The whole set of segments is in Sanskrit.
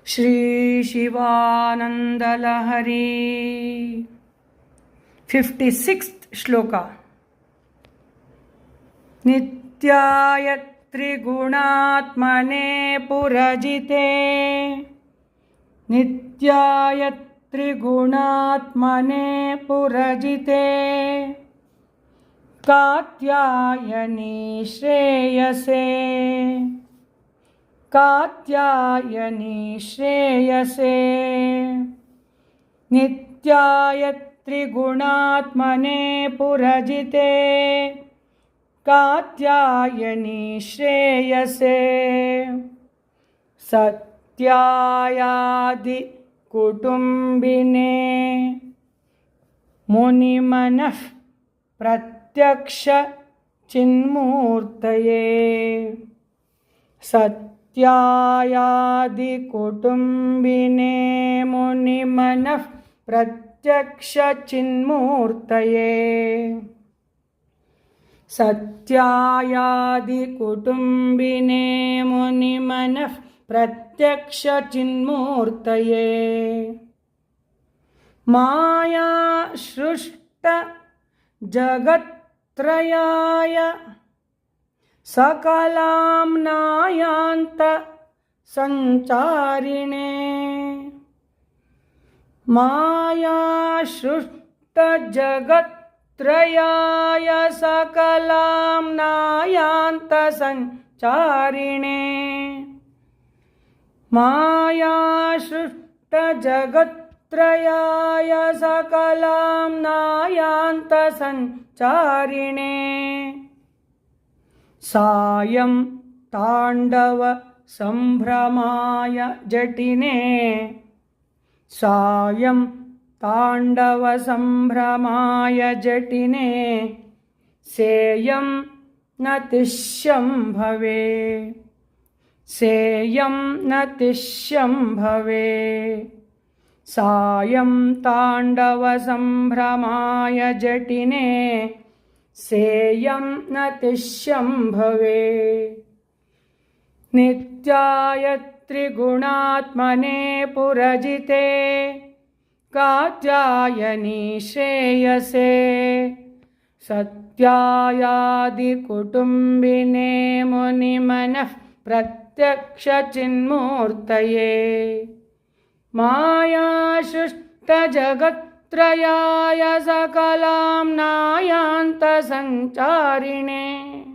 श्री शिवानंद लहरी 56th श्लोका। नित्याय त्रिगुणात्मने पुरजिते, नित्याय त्रिगुणात्मने पुरजिते, कात्यायनी श्रेयसे, कात्यायनी श्रेयसे। नित्याय त्रिगुणात्मने पुरजिते, कात्यायनी श्रेयसे। सत्यायादि कुटुंबिने, मुनिमनः प्रत्यक्ष चिन्मूर्तये। सत्यायादि कुटुंबिने, मुनिमनः प्रत्यक्ष चिन्मूर्तये। सत्यायादि कुटुंबिने, मुनिमनः प्रत्यक्ष चिन्मूर्तये। माया सृष्ट जगत्त्रयाय, सकलाम्नायान्त संचारिणे। माया सृष्ट जगत्त्रयाय, सकलाम्नायान्त संचारिणे। माया सृष्ट जगत्त्रयाय, सकलाम्नायान्त संचारिणे। सायं ताण्डव संभ्रमाय जटिने, सायं ताण्डव संभ्रमाय जटिने। सेयं नतिष्यं भवे, सेयं नतिष्यं भवे। सायं ताण्डव संभ्रमाय जटिने, सेयं नतिष्यं भवे। नित्याय त्रिगुणात्मने पुरजिते, कात्यायनी श्रेयसे। सत्यायादि कुटुंबिने, मुनिमनः प्रत्यक्ष चिन्मूर्तये। माया सृष्ट जगत्त्रयाय, सकलाम्नायान्त संचारिणे।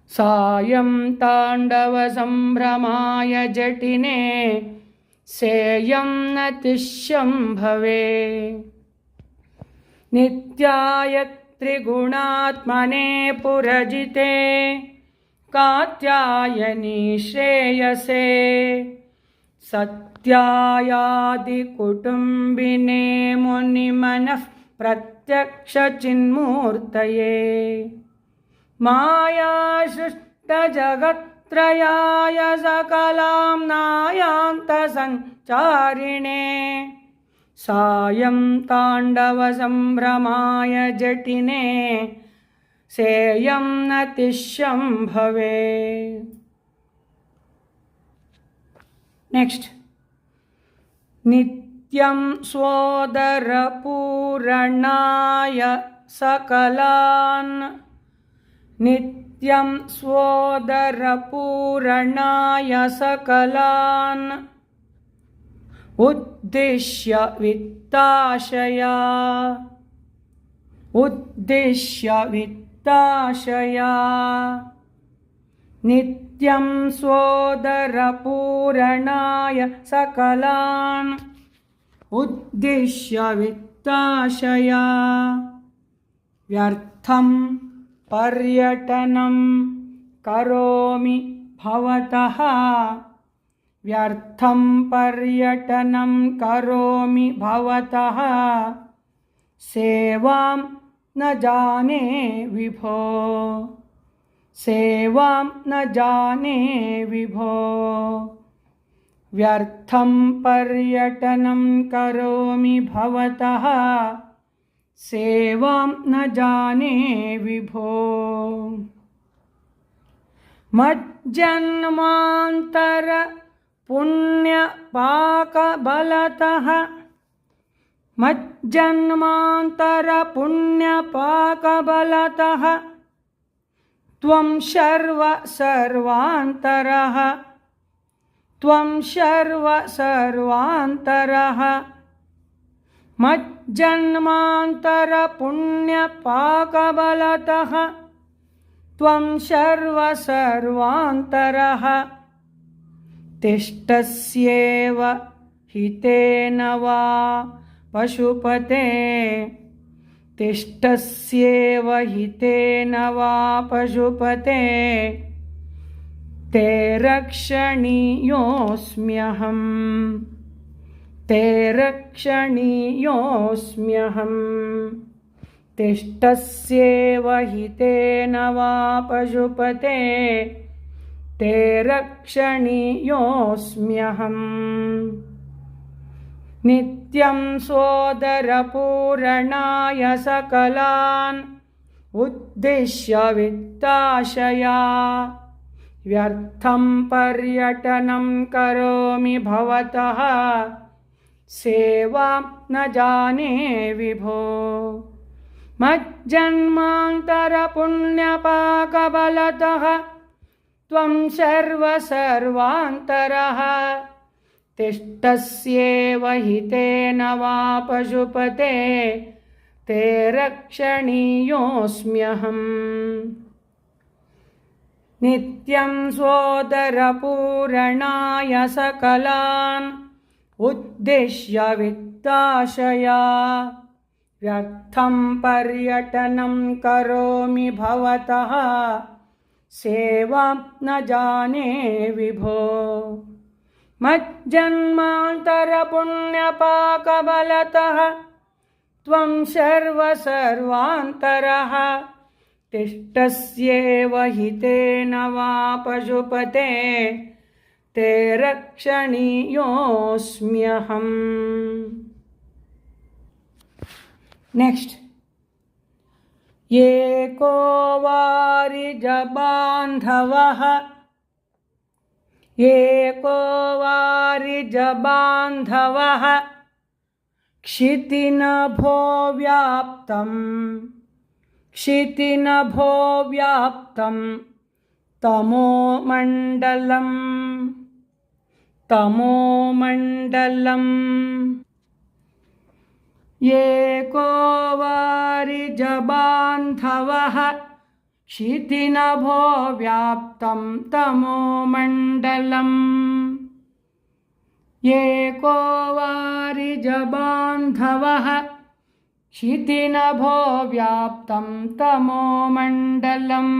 सायं ताण्डव संभ्रमाय जटिने, सेयं नतिष्यं भवे। नित्याय त्रिगुणात्मने पुरजिते, कात्यायनी श्रेयसे। सत्यायादि कुटुंबिने, मुनिमनः प्रत्यक्ष चिन्मूर्तये। माया सृष्ट जगत्त्रयाय, सकलाम्नायान्त संचारिणे। सायं ताण्डव संभ्रमाय जटिने, सेयं नतिष्यं भवे। नेक्स्ट। नित्यं स्वोदरपूरणाय सकलान्, नित्यं स्वोदरपूरणाय सकलान्। उद्दिश्य वित्ताशया, उद्दिश्य वित्ताशया। नित्यं स्वोदरपूरणाय सकलान्, उद्दिश्य वित्ताशया। व्यर्थं पर्यटनं करोमि भवतः, व्यर्थं पर्यटनं करोमि भवतः। सेवां न जाने विभो, सेवां न जाने विभो। व्यर्थं पर्यटनं करोमि भवतः, सेवां न जाने विभो। मज्जन्मान्तर पुण्यपाकबलतः मज्जन्मान्तरपुण्यपाकबलतः त्वं सर्वान्तरः त्वं सर्वान्तरः मज्जन्मान्तरपुण्यपाकबलतः त्वं सर्वान्तरः तिष्ठस्येव हितेन वा पशुपते तिष्ठस्येव हितेन वा पशुपते ते रक्षणीयोऽस्म्यहम् ते रक्षणीयोऽस्म्यहम् तिष्ठस्येव हितेन वा पशुपते ते रक्षणीयोऽस्म्यहम् नित्यं सोदरपूरणाय सकलान् उद्दिश्य वित्ताशया व्यर्थं पर्यटनं करोमि भवतः सेवां न जाने विभो मज्जन्मान्तरपुण्यपाकबलतः त्वं सर्वान्तरः तिष्ठस्येव हितेन वा पशुपते ते रक्षणीयोऽस्म्यहम् नित्यं सोदरपूरणाय सकलान् उद्दिश्य वित्ताशया व्यर्थं पर्यटनं करोमि भवतः सेवां न जाने विभो मज्जन्मान्तरपुण्यपाकबलतः त्वं सर्वान्तरः तिष्ठस्येव हितेन वा पशुपते ते रक्षणीयोऽस्म्यहम् नेक्स्ट एको वारिजबान्धवः एको वारिजबान्धवः क्षितिनभो व्याप्तं तमोमण्डलम् एको वारिजबान्धवः क्षितिनभो व्याप्तं तमोमण्डलम् एको वारिजबान्धवः क्षितिनभो व्याप्तं तमोमण्डलम्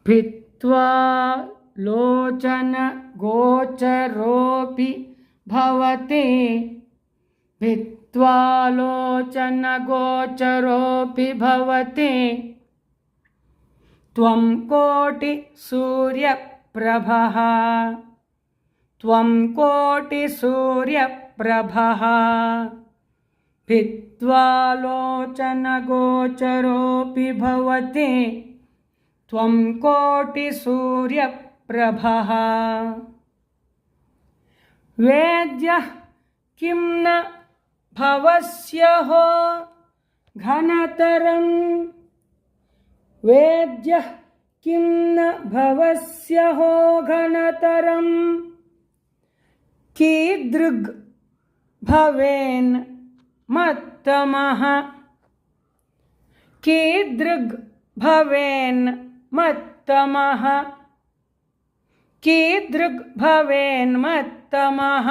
भित्त्वा लोचनगोचरोऽपि भवति भित्त्वा लोचनगोचरोऽपि भवति त्वं कोटिसूर्यप्रभः त्वं कोटिसूर्यप्रभः भित्त्वा लोचनगोचरोऽपि भवति त्वं कोटिसूर्यप्रभः वेद्यः किं न भवस्यहो घनतरम् वेद्यः किं न भवस्यहो घनतरम् कीदृग् भवेन् मत्तमः कीदृग् भवेन् मत्तमः कीदृग् भवेन् मत्तमः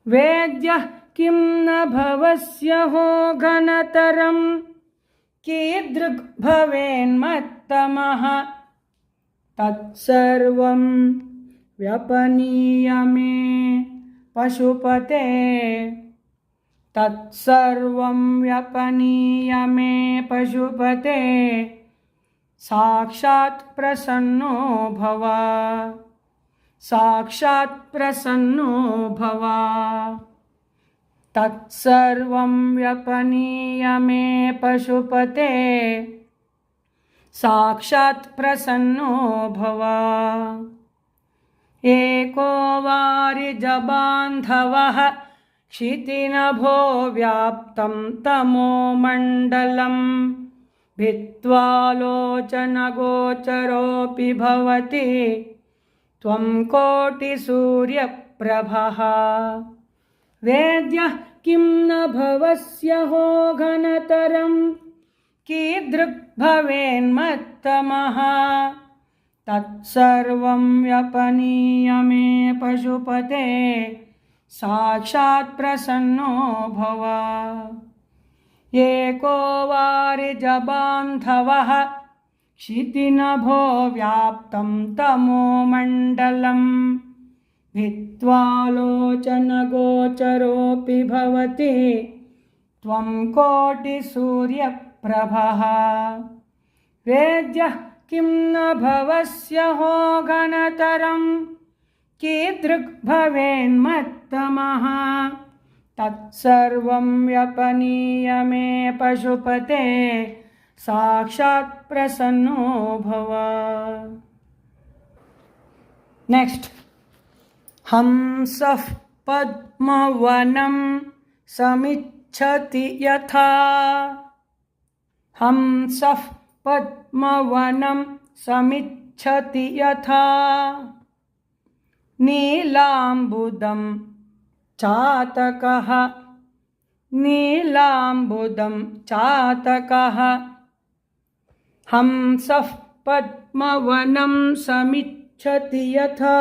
वेद्यः किं न भवस्यहो घनतरम् कीदृग् भवेन् मत्तमः तत्सर्वं व्यपनीय मे पशुपते तत्सर्वं व्यपनीय मे पशुपते साक्षात् प्रसन्नो भव साक्षात् प्रसन्नो भव तत्सर्वं व्यपनीय मे पशुपते साक्षात् प्रसन्नो भव एको वारिजबान्धवः क्षितिनभो व्याप्तं तमो मण्डलम् भित्त्वालोचनगोचरोऽपि भवति त्वं कोटिसूर्यप्रभः वेद्यः किं न भवस्यहो घनतरं कीदृग्भवेन्मत्तमः तत्सर्वं व्यपनीय मे पशुपते साक्षात् प्रसन्नो भव एको वारिजबान्धवः क्षितिनभो व्याप्तं तमो मण्डलम् भित्त्वालोचनगोचरोऽपि भवति त्वं कोटिसूर्यप्रभः वेद्यः किं न भवस्यहो घनतरं कीदृग्भवेन्मत्तमः तत्सर्वं व्यपनीय मे पशुपते साक्षात् प्रसन्नो भव। नेक्स्ट हंसः पद्मवनं समिच्छति यथा हंसः पद्मवनं समिच्छति यथा नीलाम्बुदं चातकः नीलाम्बुदं चातकः हंसः पद्मवनं समिच्छति यथा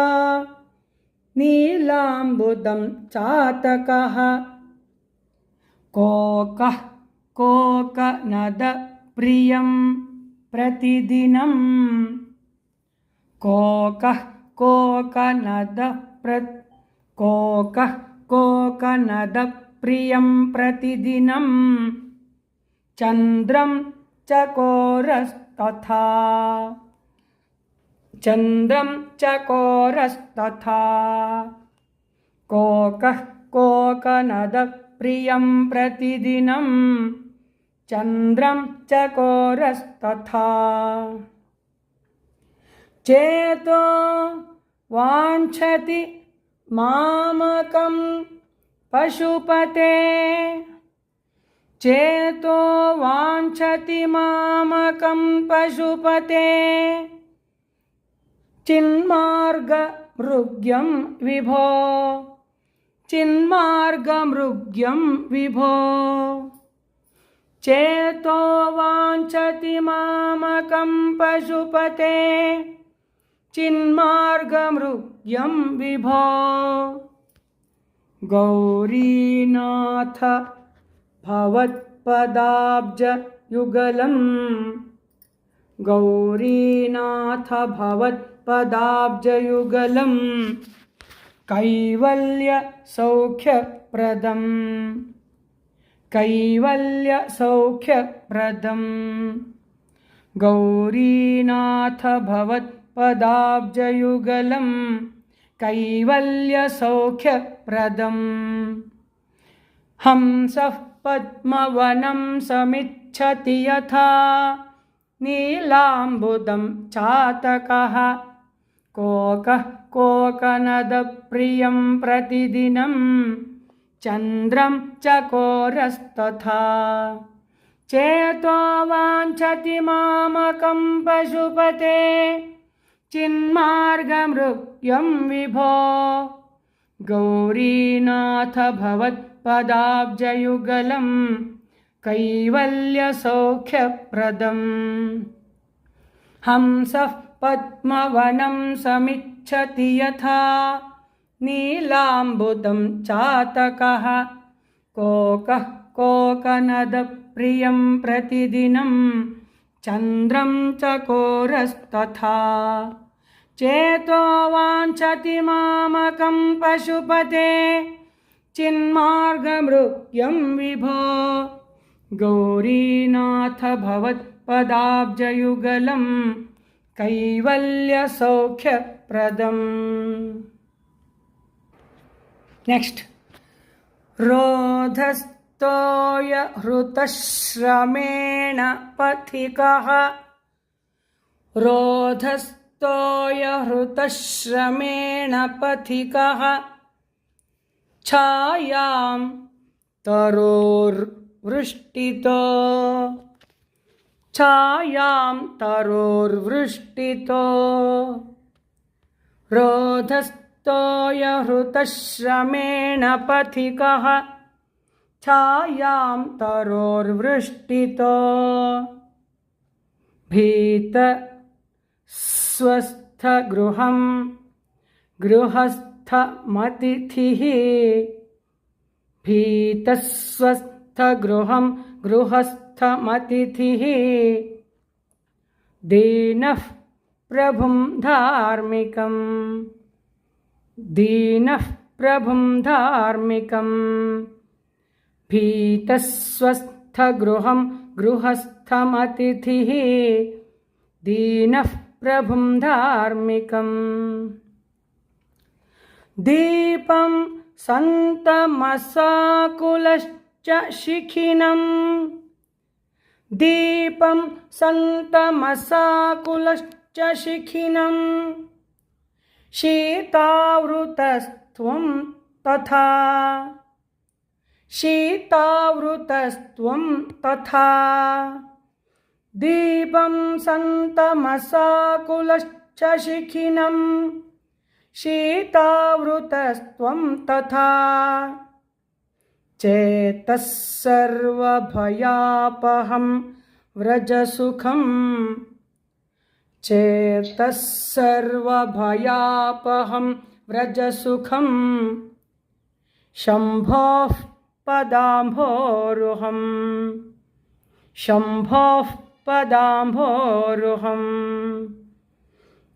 नीलाम्बुदं चातकः कोकः कोकनदप्रियं प्रतिदिनं कोकः कोकनदप्रियं प्रतिदिनं चन्द्रं चकोरस्तथा कोकः कोकनदप्रियं प्रतिदिनं चन्द्रं चकोरस्तथा चेतो वाञ्छति मामकं पशुपते चेतो वाञ्छति मामकं पशुपते चिन्मार्गमृग्यं विभो चिन्मार्गमृग्यं विभो चेतो वाञ्छति मामकं पशुपते चिन्मार्गमृग्यं विभो गौरीनाथ भवत्पदाब्जयुगलं गौरीनाथ भवत्पदाब्जयुगलं कैवल्यसौख्यप्रदं गौरीनाथ भवत्पदाब्जयुगलं कैवल्यसौख्यप्रदं हंसः पद्मवनं समिच्छति यथा नीलाम्बुदं चातकः कोकः कोकनदप्रियं प्रतिदिनं चन्द्रं चकोरस्तथा चेतो वाञ्छति मामकं पशुपते चिन्मार्गमृग्यं विभो गौरीनाथ भवत्पदाब्जयुगलं कैवल्यसौख्यप्रदं हंसः पद्मवनं समिच्छति यथा नीलाम्बुदं चातकः कोकः कोकनदप्रियं प्रतिदिनं चन्द्रं चकोरस्तथा चेतो वाञ्छति मामकं पशुपते चिन्मार्गमृग्यं विभो गौरीनाथ भवत्पदाब्जयुगलं कैवल्यसौख्यप्रदम्। नेक्स्ट रोधस्तोय हृतश्रमेण पथिकः रोधस्तोय रोदस्तोयहृतश्रमेण पथिकः छायां तरोर्वृष्टितो छायां तरोर्वृष्टितो रोदस्तोयहृतश्रमेण पथिकः छायां तरोर्वृष्टितो भीतस्वस्थगृहं गृहस्थमतिथिः भीतस्वस्थगृहं गृहस्थमतिथिः दीनः प्रभुं धार्मिकं दीनः प्रभुं धार्मिकं भीतस्वस्थगृहं गृहस्थमतिथिः दीनः प्रभुं धार्मिकम् दीपं सन्तमसाकुलश्च शिखिनं दीपं सन्तमसाकुलश्च शिखिनं शीतावृतस्त्वं तथा शीतावृतस्त्वं तथा दीपं सन्तमसाकुलश्च शिखिनं शीतावृतस्त्वं तथा चेतः सर्वभयापहं व्रजसुखं चेतः सर्वभयापहं व्रजसुखं शम्भोः पदाम्भोरुहं शम्भोः पदाम्भोरुहं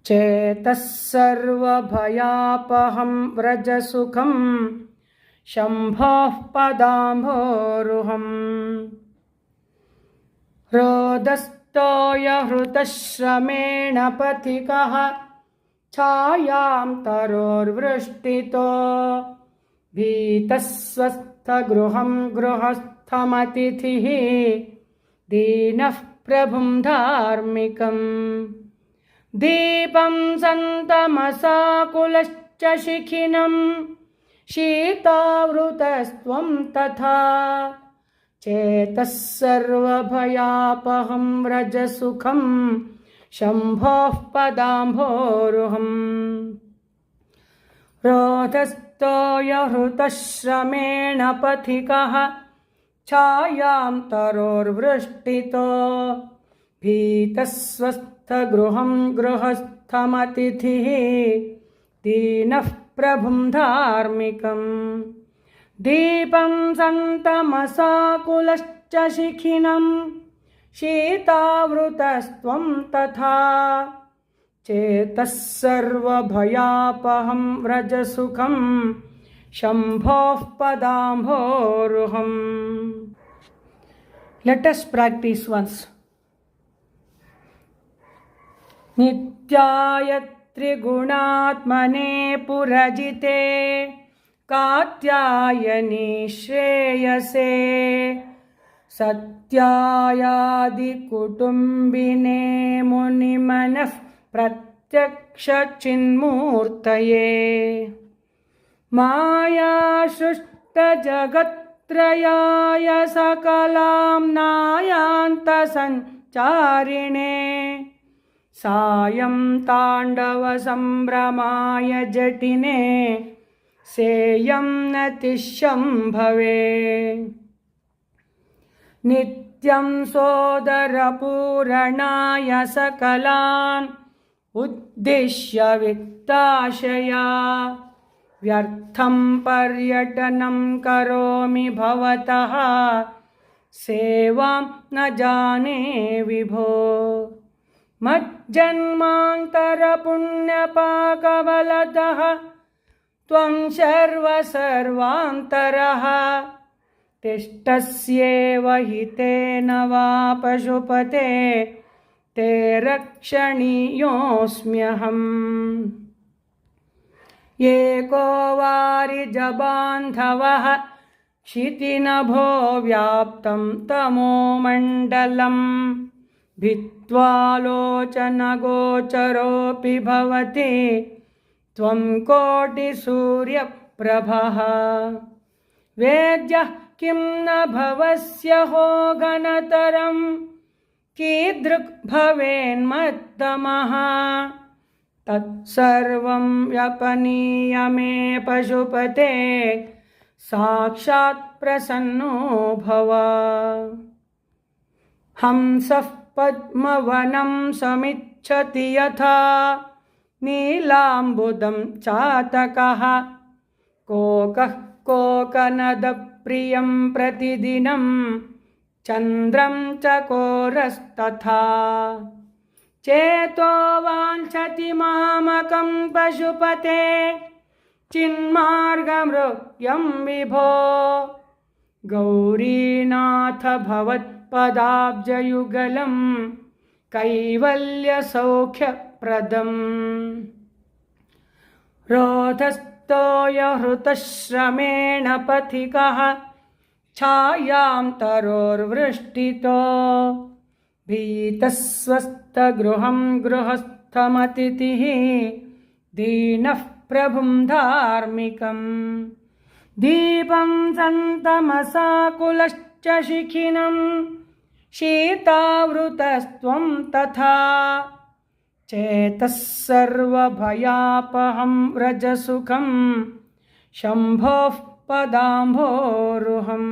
चेतः सर्वभयापहं व्रजसुखं शम्भोः पदाम्भोरुहं रोदस्तोयहृतश्रमेण पथिकः छायां तरोर्वृष्टितो भीतस्वस्थगृहं गृहस्थमतिथिः दीनः प्रभुं धार्मिकं दीपं सन्तमसाकुलश्च शिखिनं शीतावृतस्त्वं तथा चेतः सर्वभयापहं व्रजसुखं शम्भोः पदाम्भोरुहं रोदस्तोयहृतश्रमेण पथिकः छायां तरोर्वृष्टितो भीतस्वस्थगृहं गृहस्थमतिथिः दीनः प्रभुं धार्मिकं दीपं सन्तमसाकुलश्च शिखिनं शीतावृतस्त्वं तथा चेतः सर्वभयापहं व्रजसुखं शम्भोः पदाम्भोरुहं. Let us practice once. नित्याय त्रिगुणात्मने पुरजिते कात्यायनी श्रेयसे सत्यायादिकुटुम्बिने मुनिमनः प्रत्यक्षचिन्मूर्तये मायासृष्टजगत्त्रयाय सकलाम्नायान्तसञ्चारिणे सायं ताण्डवसम्भ्रमाय जटिने सेयं नतिशम्भवे नित्यं सोदरपूरणाय सकलान् उद्दिश्य वित्ताशया व्यर्थं पर्यटनं करोमि भवतः सेवां न जाने विभो मज्जन्मान्तरपुण्यपाकबलतः त्वं सर्वान्तरः तिष्ठस्येव हि तेन वा पशुपते ते रक्षणीयोऽस्म्यहम् एको वारिजबान्धवः क्षितिनभो व्याप्तं तमोमण्डलं भित्त्वालोचनगोचरोऽपि भवति त्वं कोटिसूर्यप्रभः वेद्यः किं न भवस्यहो घनतरं कीदृक् भवेन्मत्तमः तत्सर्वं व्यपनीय मे पशुपते साक्षात् प्रसन्नो भव हंसः पद्मवनं समिच्छति यथा नीलाम्बुदं चातकः कोकः कोकनदप्रियं प्रतिदिनं चन्द्रं चकोरस्तथा चेतो वाञ्छति मामकं पशुपते चिन्मार्गमृग्यं विभो गौरीनाथ भवत्पदाब्जयुगलं कैवल्यसौख्यप्रदम् रोधस्तोयहृतश्रमेण पथिकः छायां तरोर्वृष्टितो भीतस्वस्थगृहं गृहस्थमतिथिः दीनः प्रभुं धार्मिकम् दीपं सन्तमसाकुलश्च शिखिनं शीतावृतस्त्वं तथा चेतः सर्वभयापहं व्रजसुखं शम्भोः पदाम्भोरुहम्